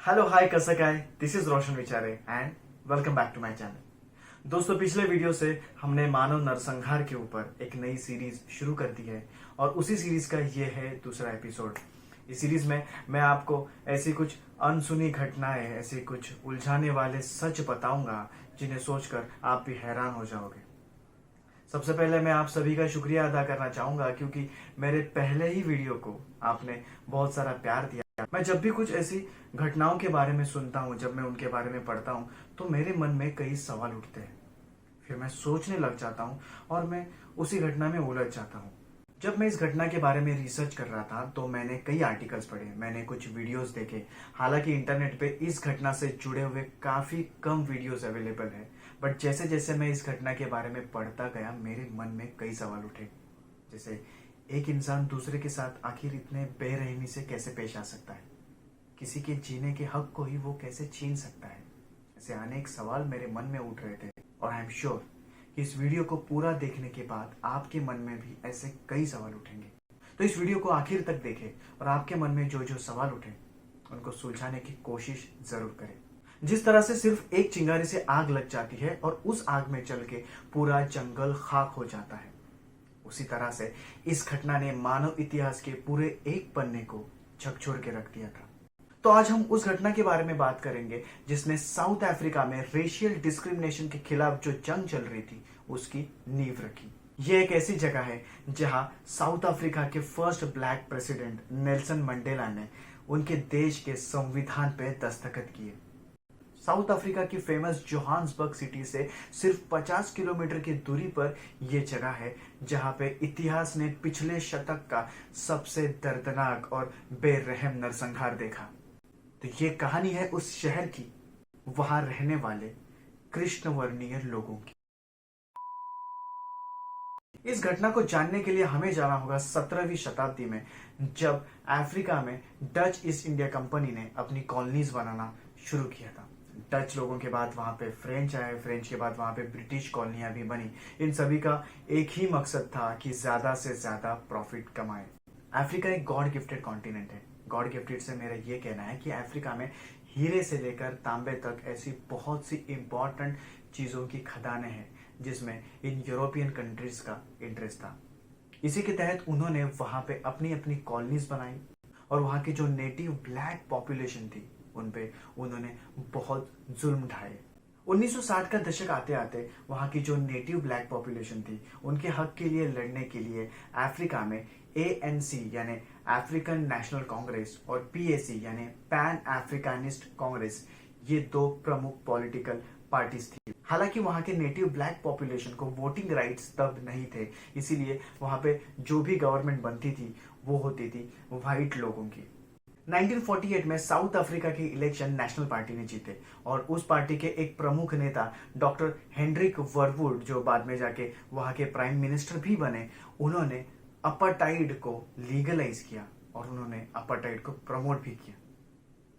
Hello hi कैसा है। This is Roshan Vichare and welcome back to my channel. दोस्तों, पिछले वीडियो से हमने मानव नरसंहार के ऊपर एक नई सीरीज शुरू कर दी है और उसी सीरीज का ये है दूसरा एपिसोड। इस सीरीज में मैं आपको ऐसी कुछ अनसुनी घटनाएं, ऐसे कुछ उलझाने वाले सच बताऊंगा जिन्हें सोचकर आप भी हैरान हो जाओगे। सबसे पहले मैं आप सभी का शुक्रिया अदा करना चाहूंगा क्योंकि मेरे पहले ही वीडियो को आपने बहुत सारा प्यार दिया। मैं जब भी कुछ ऐसी घटनाओं के बारे में सुनता हूँ, जब मैं उनके बारे में पढ़ता हूँ, तो मेरे मन में कई सवाल उठते हैं। फिर मैं सोचने लग जाता हूँ और मैं उसी घटना में उलझ जाता हूँ। जब मैं इस घटना के बारे में रिसर्च कर रहा था तो मैंने कई आर्टिकल्स पढ़े, मैंने कुछ वीडियोस देखे। हालांकि इंटरनेट पे इस घटना से जुड़े हुए काफी कम वीडियोस अवेलेबल है, बट जैसे जैसे मैं इस घटना के बारे में पढ़ता गया मेरे मन में कई सवाल उठे। जैसे, एक इंसान दूसरे के साथ आखिर इतने बेरहमी से कैसे पेश आ सकता है? किसी के जीने के हक को ही वो कैसे छीन सकता है? ऐसे अनेक सवाल मेरे मन में उठ रहे थे और आई एम श्योर कि इस वीडियो को पूरा देखने के बाद आपके मन में भी ऐसे कई सवाल उठेंगे। तो इस वीडियो को आखिर तक देखें और आपके मन में जो जो सवाल उठे उनको सुलझाने की कोशिश जरूर करें। जिस तरह से सिर्फ एक चिंगारी से आग लग जाती है और उस आग में जल के पूरा जंगल खाक हो जाता है, उसी तरह से इस घटना ने मानव इतिहास के पूरे एक पन्ने को झकझोर के रख दिया था। तो आज हम उस घटना के बारे में बात करेंगे जिसने साउथ अफ्रीका में रेशियल डिस्क्रिमिनेशन के खिलाफ जो जंग चल रही थी उसकी नींव रखी। यह एक ऐसी जगह है जहां साउथ अफ्रीका के first black president Nelson Mandela ने उनके देश के संविधान पे दस्तखत किए। साउथ अफ्रीका की फेमस जोहान्सबर्ग सिटी से सिर्फ 50 किलोमीटर की दूरी पर यह जगह है जहां पे इतिहास ने पिछले शतक का सबसे दर्दनाक और बेरहम नरसंहार देखा। तो ये कहानी है उस शहर की, वहां रहने वाले कृष्णवर्णीय लोगों की। इस घटना को जानने के लिए हमें जाना होगा 17वीं शताब्दी में, जब अफ्रीका में डच ईस्ट इंडिया कंपनी ने अपनी कॉलोनीज बनाना शुरू किया था। डच लोगों के बाद वहां पे फ्रेंच आए, फ्रेंच के बाद वहां पे ब्रिटिश कॉलोनियां भी बनी। इन सभी का एक ही मकसद था कि ज्यादा से ज्यादा प्रॉफिट कमाए। अफ्रीका एक गॉड गिफ्टेड कॉन्टिनेंट है। गॉड गिफ्टेड से मेरा ये कहना है कि अफ्रीका में हीरे से लेकर तांबे तक ऐसी बहुत सी इंपॉर्टेंट चीजों की खदानें हैं जिसमें इन यूरोपियन कंट्रीज का इंटरेस्ट था। इसी के तहत उन्होंने वहां पे अपनी अपनी कॉलोनीज बनाई और वहां की जो नेटिव ब्लैक पॉपुलेशन थी उन पे उन्होंने बहुत जुल्म ढाए। 1960 का दशक आते आते वहां की जो नेटिव ब्लैक पॉपुलेशन थी उनके हक के लिए लड़ने के लिए अफ्रीका में ANC यानी अफ्रीकन नेशनल कांग्रेस और PAC यानी पैन अफ्रीकानिस्ट कांग्रेस, ये दो प्रमुख पॉलिटिकल पार्टीज थी। हालांकि वहां के नेटिव ब्लैक पॉपुलेशन को वोटिंग राइट्स तब नहीं थे, इसीलिए वहां पे जो भी गवर्नमेंट बनती थी वो होती थी व्हाइट लोगों की। 1948 में साउथ अफ्रीका के इलेक्शन नेशनल पार्टी ने जीते और उस पार्टी के एक प्रमुख नेता डॉक्टर हेनरिक वर्वुड, जो बाद में जाके वहां के प्राइम मिनिस्टर भी बने, उन्होंने अपार्टाइड को लीगलाइज किया और उन्होंने अपार्टाइड को प्रमोट भी किया।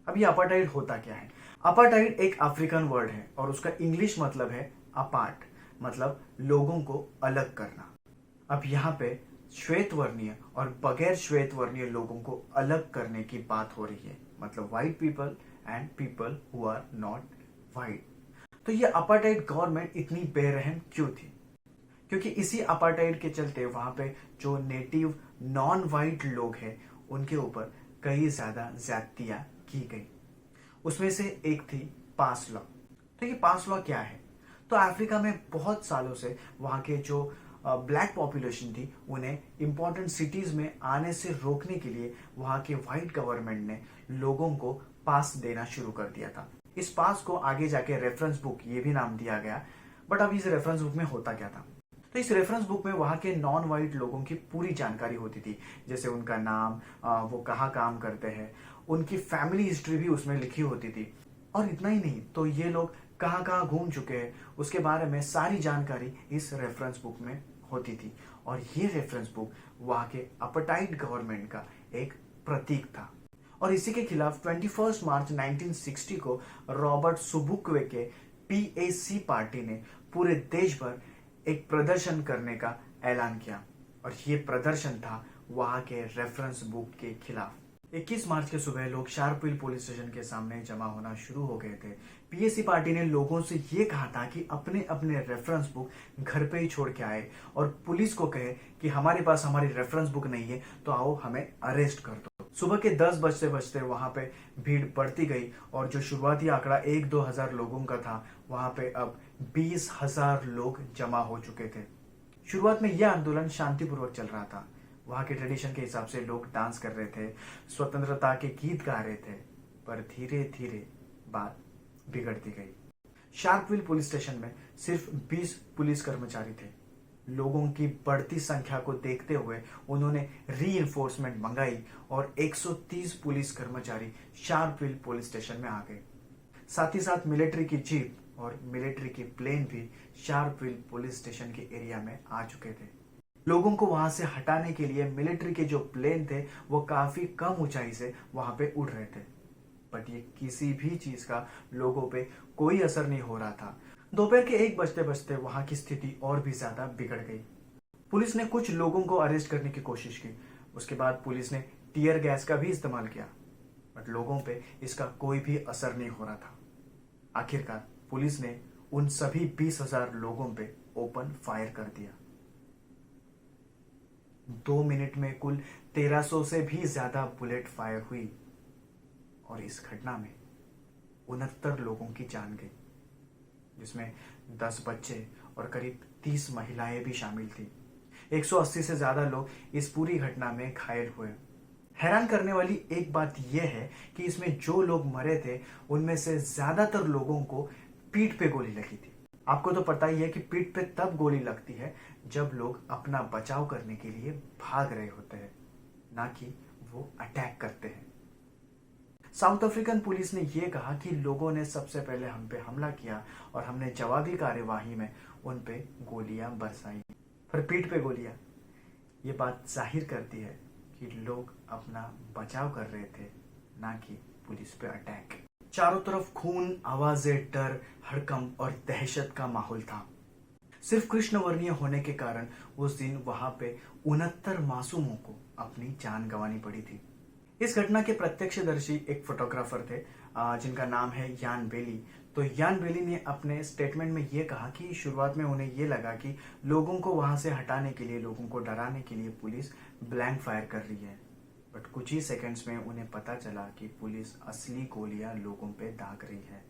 अब ये अपार्टाइड होता क्या है? अपार्टाइड एक अफ्रीकन वर्ड है और उसका इंग्लिश मतलब है अपार्ट, मतलब लोगों को अलग करना। अब यहाँ पे श्वेत वर्णीय और बगैर श्वेत वर्णीय लोगों को अलग करने की बात हो रही है, मतलब white people and people who are not white. तो ये अपार्टाइड गवर्नमेंट इतनी बेरहम क्यों थी? क्योंकि इसी अपार्टाइड के चलते वहां पे जो नेटिव नॉन व्हाइट लोग हैं उनके ऊपर कई ज्यादा ज्यादतियां की गई। उसमें से एक थी पास लॉ। तो ये पास लॉ क्या है? तो अफ्रीका में बहुत सालों से वहां के जो ब्लैक पॉपुलेशन थी उन्हें इंपॉर्टेंट सिटीज में आने से रोकने के लिए वहां के व्हाइट गवर्नमेंट ने लोगों को पास देना शुरू कर दिया था। इस पास को आगे जाके रेफरेंस बुक ये भी नाम दिया गया। बट अब इस रेफरेंस बुक में होता क्या था? तो इस रेफरेंस बुक में वहां के नॉन व्हाइट लोगों की पूरी जानकारी होती थी, जैसे उनका नाम, वो कहाँ काम करते हैं, उनकी फैमिली हिस्ट्री भी उसमें लिखी होती थी। और इतना ही नहीं, तो ये लोग कहाँ कहाँ घूम चुके हैं उसके बारे में सारी जानकारी इस रेफरेंस बुक में होती थी। और ये रेफरेंस बुक वहां के अपार्टाइड गवर्नमेंट का एक प्रतीक था। और इसी के खिलाफ 21 मार्च 1960 को रॉबर्ट सुबुक्वे के PAC पार्टी ने पूरे देश भर एक प्रदर्शन करने का ऐलान किया और ये प्रदर्शन था वहां के रेफरेंस बुक के खिलाफ। 21 मार्च के सुबह लोग शार्पविल पुलिस स्टेशन के सामने जमा होना शुरू हो गए थे। पीएसी पार्टी ने लोगों से ये कहा था कि अपने अपने रेफरेंस बुक घर पे ही छोड़ के आए और पुलिस को कहे कि हमारे पास हमारी रेफरेंस बुक नहीं है तो आओ हमें अरेस्ट कर दो। सुबह के 10 बजते बजते वहां पे भीड़ बढ़ती गई और जो शुरुआती आंकड़ा 1-2 हजार लोगों का था वहां पे अब 20,000 लोग जमा हो चुके थे। शुरुआत में यह आंदोलन शांतिपूर्वक चल रहा था। वहां के ट्रेडिशन के हिसाब से लोग डांस कर रहे थे, स्वतंत्रता के गीत गा रहे थे, पर धीरे धीरे बात बिगड़ती गई। शार्पविल पुलिस स्टेशन में सिर्फ 20 पुलिस कर्मचारी थे। लोगों की बढ़ती संख्या को देखते हुए उन्होंने रीइंफोर्समेंट मंगाई और 130 पुलिस कर्मचारी शार्पविल पुलिस स्टेशन में आ गए। साथ ही साथ मिलिट्री की जीप और मिलिट्री की प्लेन भी शार्पविल पुलिस स्टेशन के एरिया में आ चुके थे। लोगों को वहां से हटाने के लिए मिलिट्री के जो प्लेन थे वो काफी कम ऊंचाई से वहां पे उड़ रहे थे, बट ये किसी भी चीज का लोगों पे कोई असर नहीं हो रहा था। दोपहर के 1 बजते बजते वहां की स्थिति और भी ज्यादा बिगड़ गई। पुलिस ने कुछ लोगों को अरेस्ट करने की कोशिश की। उसके बाद पुलिस ने टीयर गैस का भी इस्तेमाल किया, बट लोगों पे इसका कोई भी असर नहीं हो रहा था। आखिरकार पुलिस ने उन सभी 20,000 लोगों पे ओपन फायर कर दिया। 2 मिनट में कुल 1300 से भी ज्यादा बुलेट फायर हुई और इस घटना में 69 लोगों की जान गई, जिसमें 10 बच्चे और करीब 30 महिलाएं भी शामिल थी। 180 से ज्यादा लोग इस पूरी घटना में घायल हुए। हैरान करने वाली एक बात यह है कि इसमें जो लोग मरे थे उनमें से ज्यादातर लोगों को पीठ पे गोली लगी थी। आपको तो पता ही है कि पीठ पे तब गोली लगती है जब लोग अपना बचाव करने के लिए भाग रहे होते हैं, ना कि वो अटैक करते हैं। साउथ अफ्रीकन पुलिस ने यह कहा कि लोगों ने सबसे पहले हम पे हमला किया और हमने जवाबी कार्यवाही में उन पे गोलियां बरसाई। पर पीठ पे गोलियां, ये बात जाहिर करती है कि लोग अपना बचाव कर रहे थे, ना कि पुलिस पे अटैक। चारों तरफ खून, आवाजें, डर, हड़कंप और दहशत का माहौल था। सिर्फ कृष्ण वर्णीय होने के कारण उस दिन वहां पे 69 मासूमों को अपनी जान गंवानी पड़ी थी। इस घटना के प्रत्यक्षदर्शी एक फोटोग्राफर थे जिनका नाम है यान बेली। तो यान बेली ने अपने स्टेटमेंट में ये कहा कि शुरुआत में उन्हें ये लगा कि लोगों को वहां से हटाने के लिए, लोगों को डराने के लिए पुलिस ब्लैंक फायर कर रही है, बट कुछ ही सेकंड्स में उन्हें पता चला कि पुलिस असली गोलियां लोगों पे दाग रही है।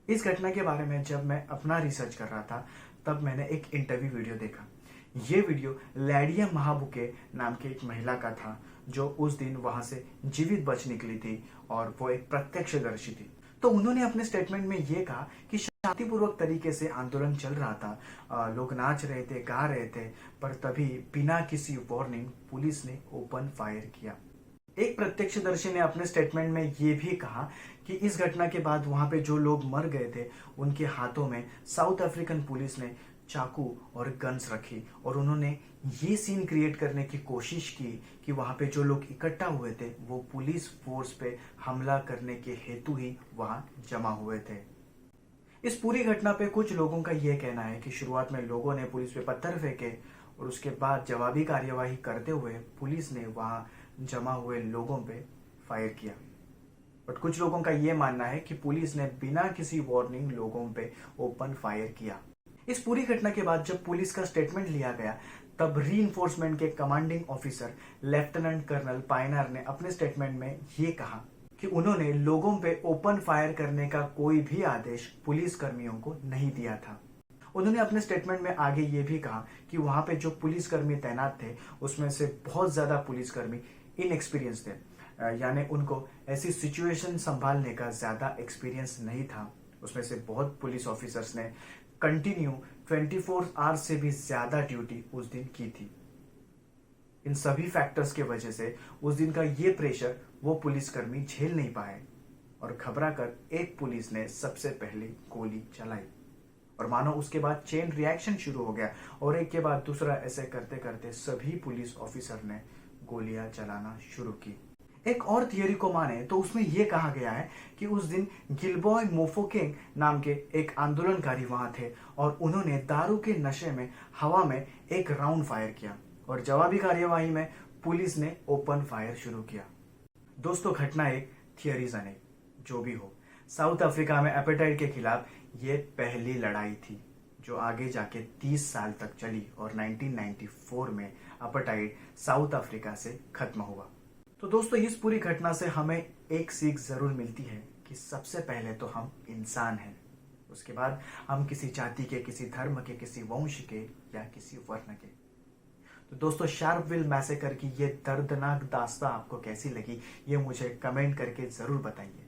इस घटना के बारे में जब मैं अपना रिसर्च कर रहा था तब मैंने एक इंटरव्यू वीडियो देखा। ये वीडियो लैडिया महाबुके नाम की एक महिला का था जो उस दिन वहां से जीवित बच निकली थी और वो एक प्रत्यक्षदर्शी थी। तो उन्होंने अपने स्टेटमेंट में ये कहा कि शांतिपूर्वक तरीके से आंदोलन चल रहा था, लोग नाच रहे थे, गा रहे थे, पर तभी बिना किसी वार्निंग पुलिस ने ओपन फायर किया। एक प्रत्यक्षदर्शी ने अपने स्टेटमेंट में ये भी कहा कि इस घटना के बाद वहां पे जो लोग मर गए थे उनके हाथों में साउथ अफ्रीकन पुलिस ने चाकू और गन्स रखी और उन्होंने ये सीन क्रिएट करने की कोशिश की कि वहां पे जो लोग इकट्ठा हुए थे वो पुलिस फोर्स पे हमला करने के हेतु ही वहां जमा हुए थे। इस पूरी घटना पे कुछ लोगों का यह कहना है कि शुरुआत में लोगों ने पुलिस पे पत्थर फेंके और उसके बाद जवाबी कार्यवाही करते हुए पुलिस ने वहां जमा हुए लोगों पे फायर किया। बट कुछ लोगों का यह मानना है कि पुलिस ने बिना किसी वार्निंग लोगों पे ओपन फायर किया। इस पूरी घटना के बाद जब पुलिस का स्टेटमेंट लिया गया तब रीइंफोर्समेंट के कमांडिंग ऑफिसर लेफ्टिनेंट कर्नल पायनर ने अपने स्टेटमेंट में ये कहा कि उन्होंने लोगों पे ओपन फायर करने का कोई भी आदेश पुलिस कर्मियों को नहीं दिया था। उन्होंने अपने स्टेटमेंट में आगे ये भी कहा कि वहां पे जो पुलिसकर्मी तैनात थे उसमें से बहुत ज्यादा पुलिसकर्मी इनएक्सपीरियंस थे, यानी उनको ऐसी सिचुएशन संभालने का ज्यादा एक्सपीरियंस नहीं था। उसमें से बहुत पुलिस ऑफिसर्स ने कंटिन्यू 24 आवर्स से भी ज्यादा ड्यूटी उस दिन की थी। इन सभी फैक्टर्स के वजह से उस दिन का ये प्रेशर वो पुलिसकर्मी झेल नहीं पाए और घबराकर एक पुलिस ने सबसे पहले गोली चलाई और मानो उसके बाद चेन रिएक्शन शुरू हो गया और एक के बाद दूसरा ऐसे करते करते सभी पुलिस ऑफिसर ने गोलियां चलाना शुरू की। एक और थियरी को माने तो उसमें यह कहा गया है कि उस दिन गिलबॉय मोफोकेंग नाम के एक आंदोलनकारी वहां थे और उन्होंने दारू के नशे में हवा में एक राउंड फायर किया और जवाबी कार्यवाही में पुलिस ने ओपन फायर शुरू किया। दोस्तों, घटना एक, थियरीज अनेक। जो भी हो, साउथ अफ्रीका में एपेटाइट के खिलाफ ये पहली लड़ाई थी जो आगे जाके 30 साल तक चली और 1994 में एपेटाइट साउथ अफ्रीका से खत्म हुआ। तो दोस्तों, इस पूरी घटना से हमें एक सीख जरूर मिलती है कि सबसे पहले तो हम इंसान हैं, उसके बाद हम किसी जाति के, किसी धर्म के, किसी वंश के या किसी वर्ण के। तो दोस्तों, शार्पविल मैसेकर की ये दर्दनाक दास्तां आपको कैसी लगी, ये मुझे कमेंट करके जरूर बताइए।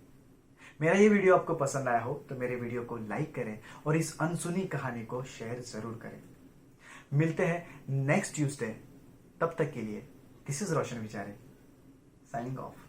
मेरा ये वीडियो आपको पसंद आया हो तो मेरे वीडियो को लाइक करें और इस अनसुनी कहानी को शेयर जरूर करें। मिलते हैं नेक्स्ट ट्यूसडे, तब तक के लिए दिस इज रोशन विचारे, साइनिंग ऑफ।